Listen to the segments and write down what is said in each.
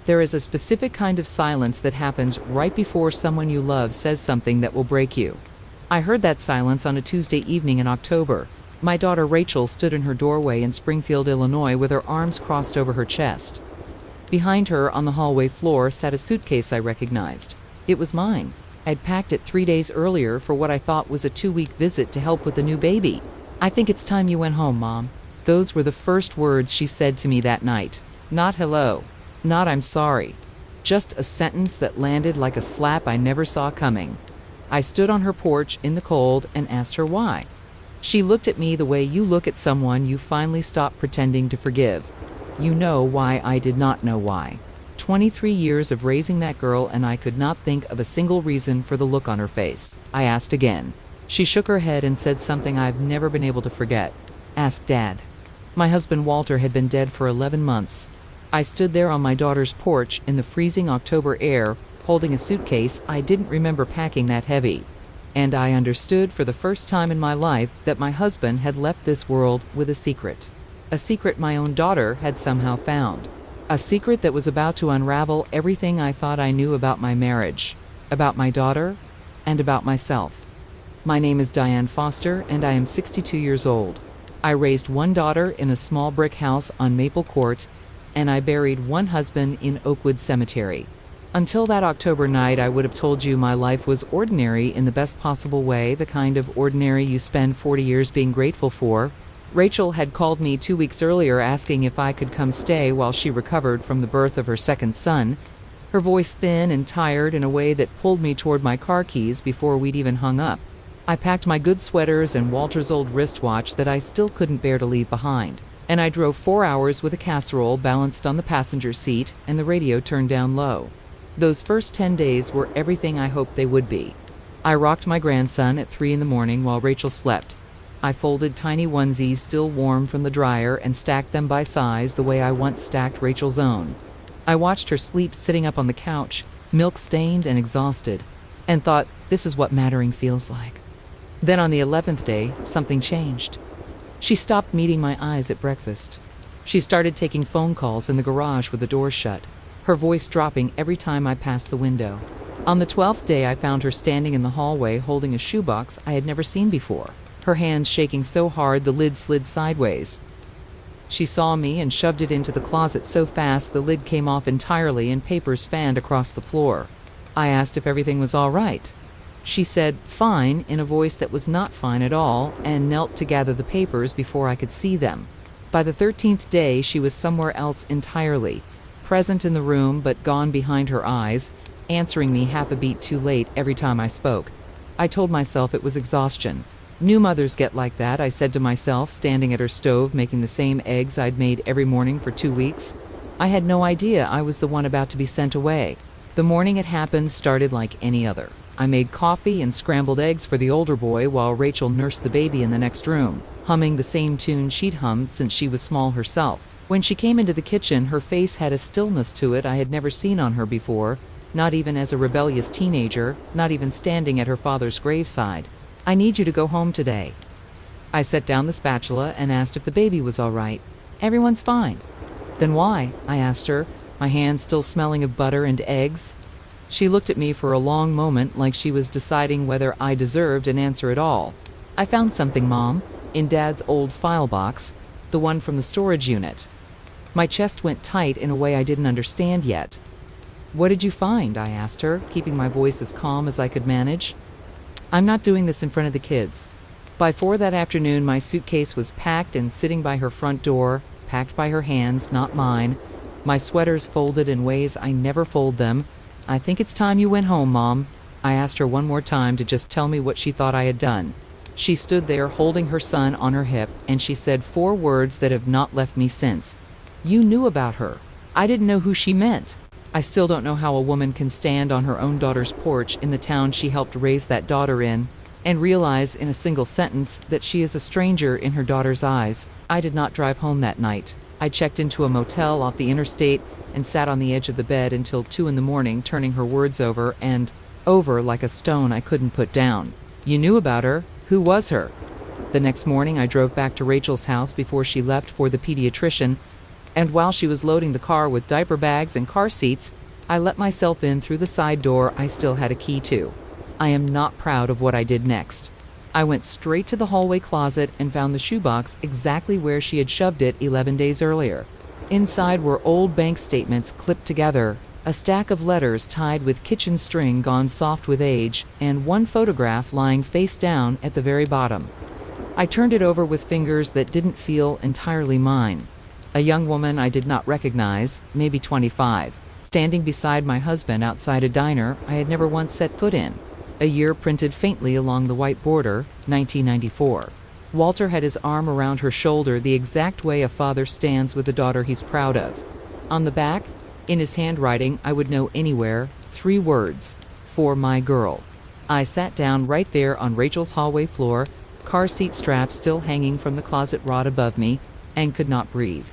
There is a specific kind of silence that happens right before someone you love says something that will break you. I heard that silence on a Tuesday evening in October. My daughter Rachel stood in her doorway in Springfield, Illinois, with her arms crossed over her chest. Behind her, on the hallway floor, sat a suitcase I recognized. It was mine. I'd packed it 3 days earlier for what I thought was a 2-week visit to help with the new baby. "I think it's time you went home, Mom." Those were the first words she said to me that night. Not hello. Not I'm sorry. Just a sentence that landed like a slap I never saw coming. I stood on her porch in the cold and asked her why. She looked at me the way you look at someone you finally stopped pretending to forgive. You know why I did not know why. 23 years of raising that girl, and I could not think of a single reason for the look on her face. I asked again. She shook her head and said something I've never been able to forget. "Ask Dad." My husband Walter had been dead for 11 months. I stood there on my daughter's porch in the freezing October air, holding a suitcase I didn't remember packing that heavy. And I understood for the first time in my life that my husband had left this world with a secret. A secret my own daughter had somehow found. A secret that was about to unravel everything I thought I knew about my marriage, about my daughter, and about myself. My name is Diane Foster, and I am 62 years old. I raised one daughter in a small brick house on Maple Court, and I buried one husband in Oakwood Cemetery. Until that October night, I would have told you my life was ordinary in the best possible way, the kind of ordinary you spend 40 years being grateful for. Rachel had called me 2 weeks earlier asking if I could come stay while she recovered from the birth of her second son, her voice thin and tired in a way that pulled me toward my car keys before we'd even hung up. I packed my good sweaters and Walter's old wristwatch that I still couldn't bear to leave behind, and I drove 4 hours with a casserole balanced on the passenger seat and the radio turned down low. Those first 10 days were everything I hoped they would be. I rocked my grandson at 3 in the morning while Rachel slept. I folded tiny onesies still warm from the dryer and stacked them by size the way I once stacked Rachel's own. I watched her sleep sitting up on the couch, milk-stained and exhausted, and thought, this is what mattering feels like. Then on the 11th day, something changed. She stopped meeting my eyes at breakfast. She started taking phone calls in the garage with the door shut, her voice dropping every time I passed the window. On the 12th day, I found her standing in the hallway holding a shoebox I had never seen before, her hands shaking so hard the lid slid sideways. She saw me and shoved it into the closet so fast the lid came off entirely and papers fanned across the floor. I asked if everything was all right. She said, "Fine," in a voice that was not fine at all, and knelt to gather the papers before I could see them. By the 13th day, she was somewhere else entirely, present in the room but gone behind her eyes, answering me half a beat too late every time I spoke. I told myself it was exhaustion. New mothers get like that, I said to myself, standing at her stove making the same eggs I'd made every morning for 2 weeks. I had no idea I was the one about to be sent away. The morning it happened started like any other. I made coffee and scrambled eggs for the older boy while Rachel nursed the baby in the next room, humming the same tune she'd hummed since she was small herself. When she came into the kitchen, her face had a stillness to it I had never seen on her before, not even as a rebellious teenager, not even standing at her father's graveside. "I need you to go home today." I set down the spatula and asked if the baby was all right. "Everyone's fine." "Then why?" I asked her, my hands still smelling of butter and eggs. She looked at me for a long moment like she was deciding whether I deserved an answer at all. "I found something, Mom, in Dad's old file box, the one from the storage unit." My chest went tight in a way I didn't understand yet. "What did you find?" I asked her, keeping my voice as calm as I could manage. "I'm not doing this in front of the kids." By 4 that afternoon, my suitcase was packed and sitting by her front door, packed by her hands, not mine, my sweaters folded in ways I never fold them. "I think it's time you went home, Mom." I asked her one more time to just tell me what she thought I had done. She stood there holding her son on her hip, and she said 4 words that have not left me since. "You knew about her." I didn't know who she meant. I still don't know how a woman can stand on her own daughter's porch in the town she helped raise that daughter in, and realize in a single sentence that she is a stranger in her daughter's eyes. I did not drive home that night. I checked into a motel off the interstate and sat on the edge of the bed until 2 in the morning, turning her words over and over like a stone I couldn't put down. "You knew about her. Who was her?" The next morning, I drove back to Rachel's house before she left for the pediatrician. And while she was loading the car with diaper bags and car seats, I let myself in through the side door I still had a key to. I am not proud of what I did next. I went straight to the hallway closet and found the shoebox exactly where she had shoved it 11 days earlier. Inside were old bank statements clipped together, a stack of letters tied with kitchen string gone soft with age, and one photograph lying face down at the very bottom. I turned it over with fingers that didn't feel entirely mine. A young woman I did not recognize, maybe 25, standing beside my husband outside a diner I had never once set foot in. A year printed faintly along the white border, 1994. Walter had his arm around her shoulder the exact way a father stands with a daughter he's proud of. On the back, in his handwriting I would know anywhere, 3 words: for my girl. I sat down right there on Rachel's hallway floor, car seat strap still hanging from the closet rod above me, and could not breathe.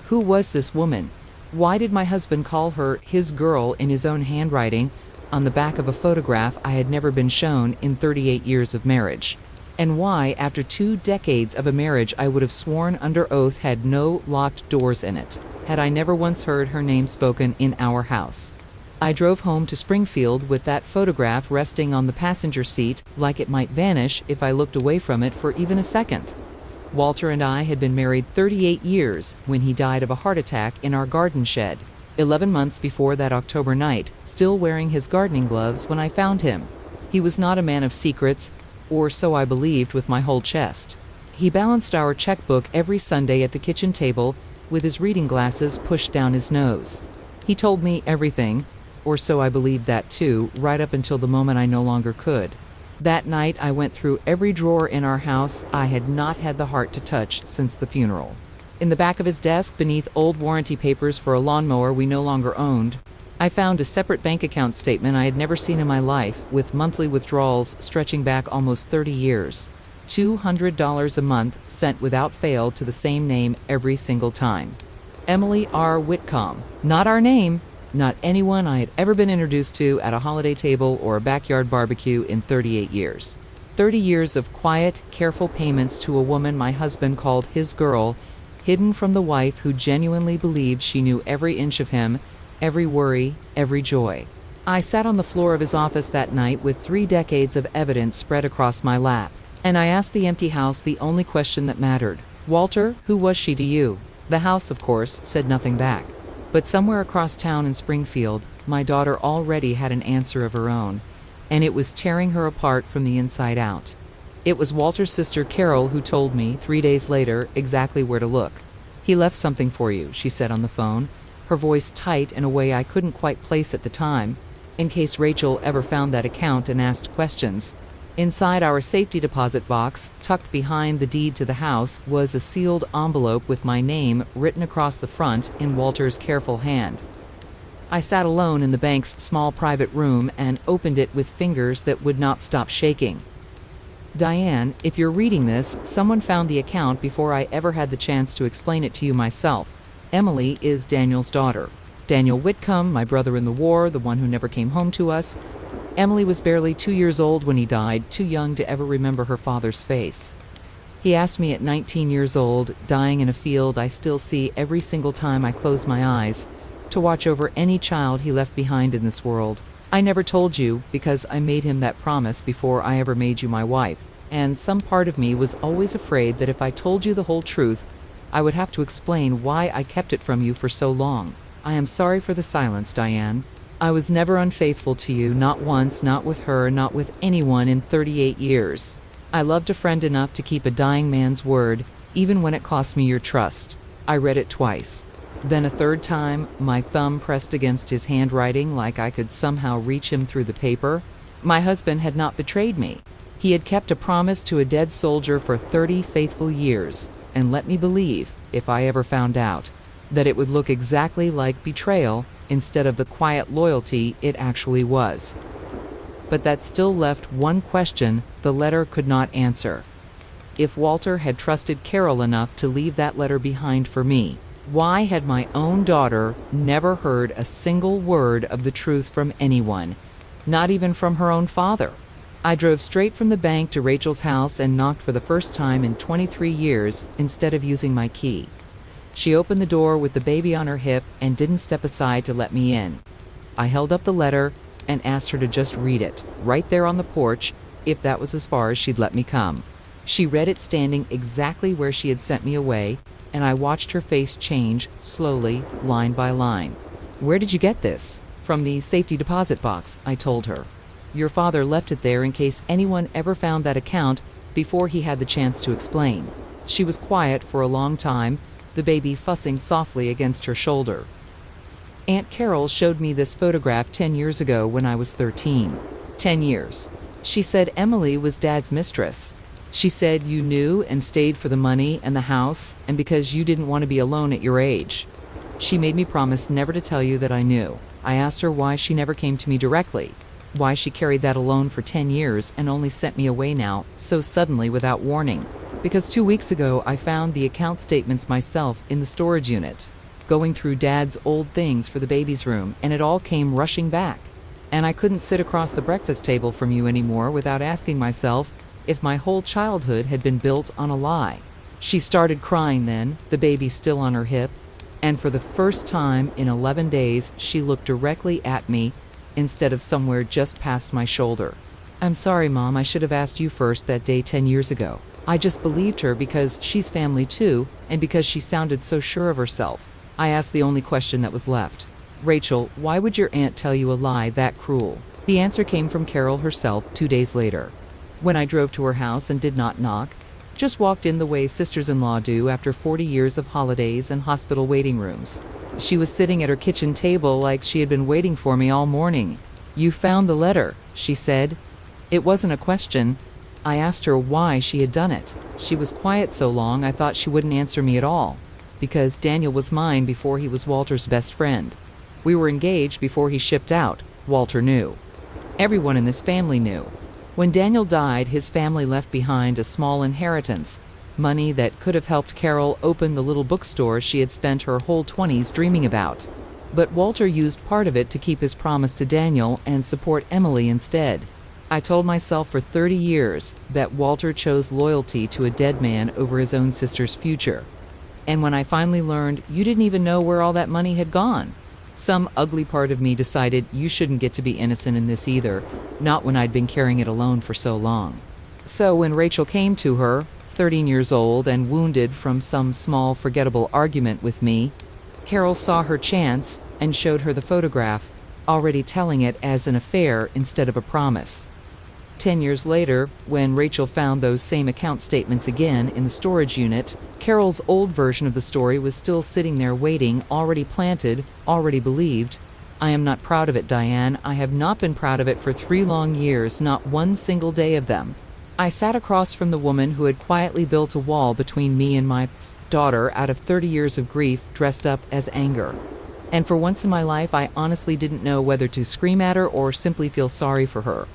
Who was this woman? Why did my husband call her his girl in his own handwriting on the back of a photograph I had never been shown in 38 years of marriage? And why, after 2 decades of a marriage I would have sworn under oath had no locked doors in it, had I never once heard her name spoken in our house? I drove home to Springfield with that photograph resting on the passenger seat like it might vanish if I looked away from it for even a second. Walter and I had been married 38 years when he died of a heart attack in our garden shed, 11 months before that October night, still wearing his gardening gloves when I found him. He was not a man of secrets, or so I believed with my whole chest. He balanced our checkbook every Sunday at the kitchen table with his reading glasses pushed down his nose. He told me everything, or so I believed that too, right up until the moment I no longer could. That night I went through every drawer in our house I had not had the heart to touch since the funeral. In the back of his desk, beneath old warranty papers for a lawnmower we no longer owned, I found a separate bank account statement I had never seen in my life, with monthly withdrawals stretching back almost 30 years. $200 a month sent without fail to the same name every single time. Emily R. Whitcomb. Not our name, not anyone I had ever been introduced to at a holiday table or a backyard barbecue in 38 years. 30 years of quiet, careful payments to a woman my husband called his girl, hidden from the wife who genuinely believed she knew every inch of him, every worry, every joy. I sat on the floor of his office that night with 3 decades of evidence spread across my lap, and I asked the empty house the only question that mattered. Walter, who was she to you? The house, of course, said nothing back. But somewhere across town in Springfield, my daughter already had an answer of her own, and it was tearing her apart from the inside out. It was Walter's sister Carol who told me, 3 days later, exactly where to look. He left something for you, she said on the phone, her voice tight in a way I couldn't quite place at the time, in case Rachel ever found that account and asked questions. Inside our safety deposit box, tucked behind the deed to the house, was a sealed envelope with my name written across the front in Walter's careful hand. I sat alone in the bank's small private room and opened it with fingers that would not stop shaking. Diane, if you're reading this, someone found the account before I ever had the chance to explain it to you myself. Emily is Daniel's daughter. Daniel Whitcomb, my brother in the war, the one who never came home to us. Emily was barely 2 years old when he died, too young to ever remember her father's face. He asked me at 19 years old, dying in a field I still see every single time I close my eyes, to watch over any child he left behind in this world. I never told you because I made him that promise before I ever made you my wife, and some part of me was always afraid that if I told you the whole truth, I would have to explain why I kept it from you for so long. I am sorry for the silence, Diane. I was never unfaithful to you, not once, not with her, not with anyone in 38 years. I loved a friend enough to keep a dying man's word, even when it cost me your trust. I read it twice. Then a third time, my thumb pressed against his handwriting like I could somehow reach him through the paper. My husband had not betrayed me. He had kept a promise to a dead soldier for 30 faithful years, and let me believe, if I ever found out, that it would look exactly like betrayal instead of the quiet loyalty it actually was. But that still left one question the letter could not answer. If Walter had trusted Carol enough to leave that letter behind for me, why had my own daughter never heard a single word of the truth from anyone, not even from her own father? I drove straight from the bank to Rachel's house and knocked for the first time in 23 years instead of using my key. She opened the door with the baby on her hip and didn't step aside to let me in. I held up the letter and asked her to just read it, right there on the porch, if that was as far as she'd let me come. She read it standing exactly where she had sent me away, and I watched her face change, slowly, line by line. "Where did you get this?" "From the safety deposit box," I told her. "Your father left it there in case anyone ever found that account before he had the chance to explain." She was quiet for a long time, the baby fussing softly against her shoulder. "Aunt Carol showed me this photograph 10 years ago when I was 13. 10 years. She said Emily was Dad's mistress. She said you knew and stayed for the money and the house, and because you didn't want to be alone at your age. She made me promise never to tell you that I knew." I asked her why she never came to me directly, why she carried that alone for 10 years and only sent me away now, so suddenly without warning. "Because 2 weeks ago I found the account statements myself in the storage unit, going through Dad's old things for the baby's room, and it all came rushing back. And I couldn't sit across the breakfast table from you anymore without asking myself if my whole childhood had been built on a lie." She started crying then, the baby still on her hip, and for the first time in 11 days she looked directly at me instead of somewhere just past my shoulder. "I'm sorry, Mom, I should have asked you first that day 10 years ago. I just believed her because she's family too, and because she sounded so sure of herself." I asked the only question that was left. "Rachel, why would your aunt tell you a lie that cruel?" The answer came from Carol herself 2 days later, when I drove to her house and did not knock, just walked in the way sisters-in-law do after 40 years of holidays and hospital waiting rooms. She was sitting at her kitchen table like she had been waiting for me all morning. "You found the letter," she said. It wasn't a question. I asked her why she had done it. She was quiet so long I thought she wouldn't answer me at all. "Because Daniel was mine before he was Walter's best friend. We were engaged before he shipped out. Walter knew. Everyone in this family knew. When Daniel died, his family left behind a small inheritance, money that could have helped Carol open the little bookstore she had spent her whole 20s dreaming about. But Walter used part of it to keep his promise to Daniel and support Emily instead. I told myself for 30 years that Walter chose loyalty to a dead man over his own sister's future. And when I finally learned you didn't even know where all that money had gone, some ugly part of me decided you shouldn't get to be innocent in this either, not when I'd been carrying it alone for so long. So when Rachel came to her, 13 years old and wounded from some small forgettable argument with me, Carol saw her chance and showed her the photograph, already telling it as an affair instead of a promise. 10 years later, when Rachel found those same account statements again in the storage unit, Carol's old version of the story was still sitting there waiting, already planted, already believed. I am not proud of it, Diane. I have not been proud of it for 3 long years, not one single day of them. I sat across from the woman who had quietly built a wall between me and my daughter out of 30 years of grief dressed up as anger. And for once in my life, I honestly didn't know whether to scream at her or simply feel sorry for her.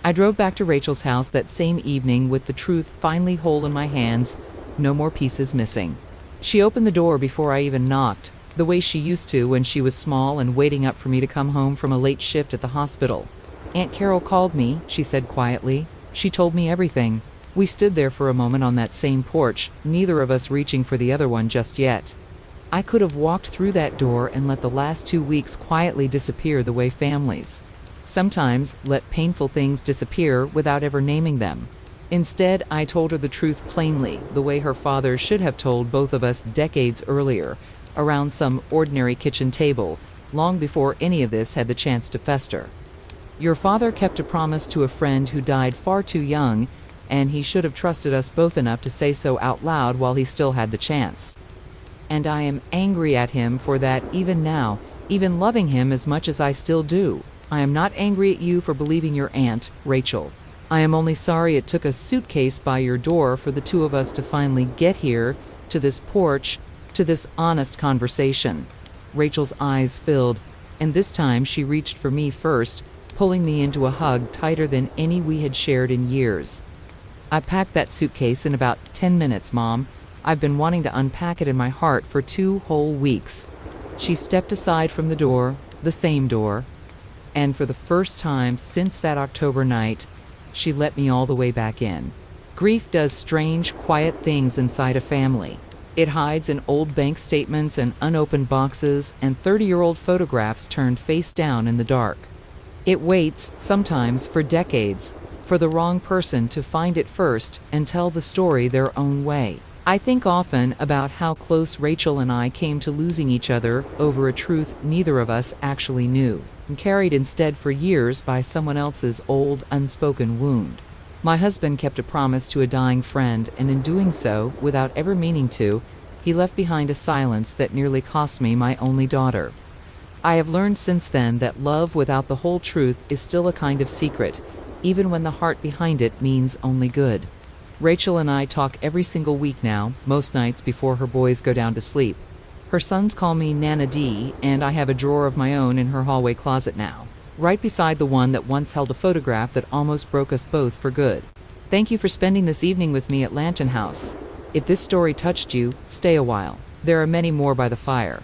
I drove back to Rachel's house that same evening with the truth finally whole in my hands, no more pieces missing. She opened the door before I even knocked, the way she used to when she was small and waiting up for me to come home from a late shift at the hospital. "Aunt Carol called me," she said quietly. "She told me everything." We stood there for a moment on that same porch, neither of us reaching for the other one just yet. I could have walked through that door and let the last 2 weeks quietly disappear the way families sometimes let painful things disappear without ever naming them. Instead, I told her the truth plainly, the way her father should have told both of us decades earlier, around some ordinary kitchen table, long before any of this had the chance to fester. "Your father kept a promise to a friend who died far too young, and he should have trusted us both enough to say so out loud while he still had the chance. And I am angry at him for that even now, even loving him as much as I still do. I am not angry at you for believing your aunt, Rachel. I am only sorry it took a suitcase by your door for the two of us to finally get here, to this porch, to this honest conversation." Rachel's eyes filled, and this time she reached for me first, pulling me into a hug tighter than any we had shared in years. "I packed that suitcase in about 10 minutes, Mom. I've been wanting to unpack it in my heart for 2 whole weeks." She stepped aside from the door, the same door, and for the first time since that October night, she let me all the way back in. Grief does strange, quiet things inside a family. It hides in old bank statements and unopened boxes and 30-year-old photographs turned face down in the dark. It waits, sometimes for decades, for the wrong person to find it first and tell the story their own way. I think often about how close Rachel and I came to losing each other over a truth neither of us actually knew, and carried instead for years by someone else's old, unspoken wound. My husband kept a promise to a dying friend, and in doing so, without ever meaning to, he left behind a silence that nearly cost me my only daughter. I have learned since then that love without the whole truth is still a kind of secret, even when the heart behind it means only good. Rachel and I talk every single week now, most nights before her boys go down to sleep. Her sons call me Nana D, and I have a drawer of my own in her hallway closet now, right beside the one that once held a photograph that almost broke us both for good. Thank you for spending this evening with me at Lantern House. If this story touched you, stay a while. There are many more by the fire.